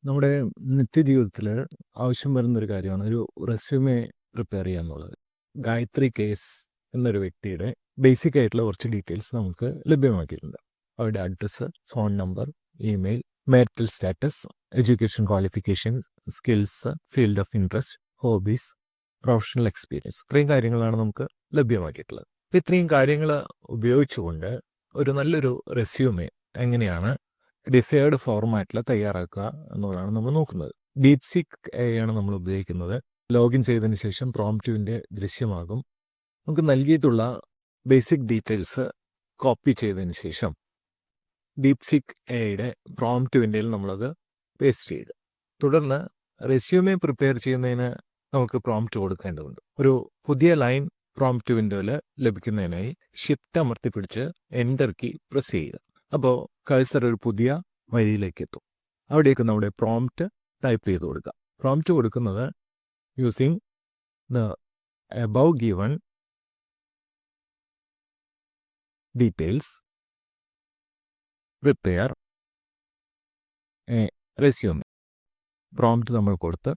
നമ്മുടെ നിത്യജീവിതത്തിൽ ആവശ്യം വരുന്നൊരു കാര്യമാണ് ഒരു റെസ്യൂമെ പ്രിപ്പയർ ചെയ്യുക എന്നുള്ളത്. ഗായത്രി കേസ് എന്നൊരു വ്യക്തിയുടെ ബേസിക് ആയിട്ടുള്ള കുറച്ച് ഡീറ്റെയിൽസ് നമുക്ക് ലഭ്യമാക്കിയിട്ടുണ്ട്. അവരുടെ address, phone number, email, marital status, education qualification, skills, field of interest, hobbies, professional experience, ഇത്രയും കാര്യങ്ങളാണ് നമുക്ക് ലഭ്യമാക്കിയിട്ടുള്ളത്. ഇത്രയും കാര്യങ്ങൾ ഉപയോഗിച്ചുകൊണ്ട് ഒരു നല്ലൊരു റെസ്യൂമെ എങ്ങനെയാണ് ഡിസൈർഡ് ഫോർമാറ്റിൽ തയ്യാറാക്കുക എന്നുള്ളതാണ് നമ്മൾ നോക്കുന്നത്. ഡീപ്സീക്ക് ആണ് നമ്മൾ ഉപയോഗിക്കുന്നത്. ലോഗിൻ ചെയ്തതിന് ശേഷം പ്രോംപ്റ്റിൻ്റെ ദൃശ്യമാകും. നമുക്ക് നൽകിയിട്ടുള്ള ബേസിക് ഡീറ്റെയിൽസ് കോപ്പി ചെയ്തതിന് ശേഷം ഡീപ്സീക്ക് എയുടെ പ്രോംപ്റ്റ് വിൻഡോയിൽ നമ്മളത് പേസ്റ്റ് ചെയ്യുക. തുടർന്ന് റെസ്യൂമെ പ്രിപ്പയർ ചെയ്യുന്നതിന് നമുക്ക് പ്രോംപ്റ്റ് കൊടുക്കേണ്ടതുണ്ട്. ഒരു പുതിയ ലൈൻ പ്രോംപ്റ്റ് വിൻഡോയിൽ ലഭിക്കുന്നതിനായി ഷിഫ്റ്റ് അമർത്തിപ്പിടിച്ച് എൻ്റർ കീ പ്രസ് ചെയ്യുക. അപ്പോൾ കഴ്സർ ഒരു പുതിയ വരിയിലേക്ക് എത്തും. അവിടേക്ക് നമ്മുടെ പ്രോംപ്റ്റ് ടൈപ്പ് ചെയ്ത് കൊടുക്കുക. പ്രോംപ്റ്റ് കൊടുക്കുന്നത് using the above given details prepare A resume. Prompt നമ്മൾ കൊടുത്ത്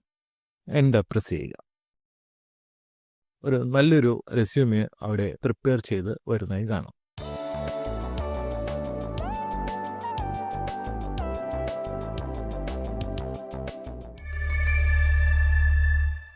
എൻ്റർ പ്രസ് ചെയ്യുക. ഒരു നല്ലൊരു റെസ്യൂമെ അവിടെ പ്രിപ്പയർ ചെയ്ത് വരുന്നതായി കാണാം.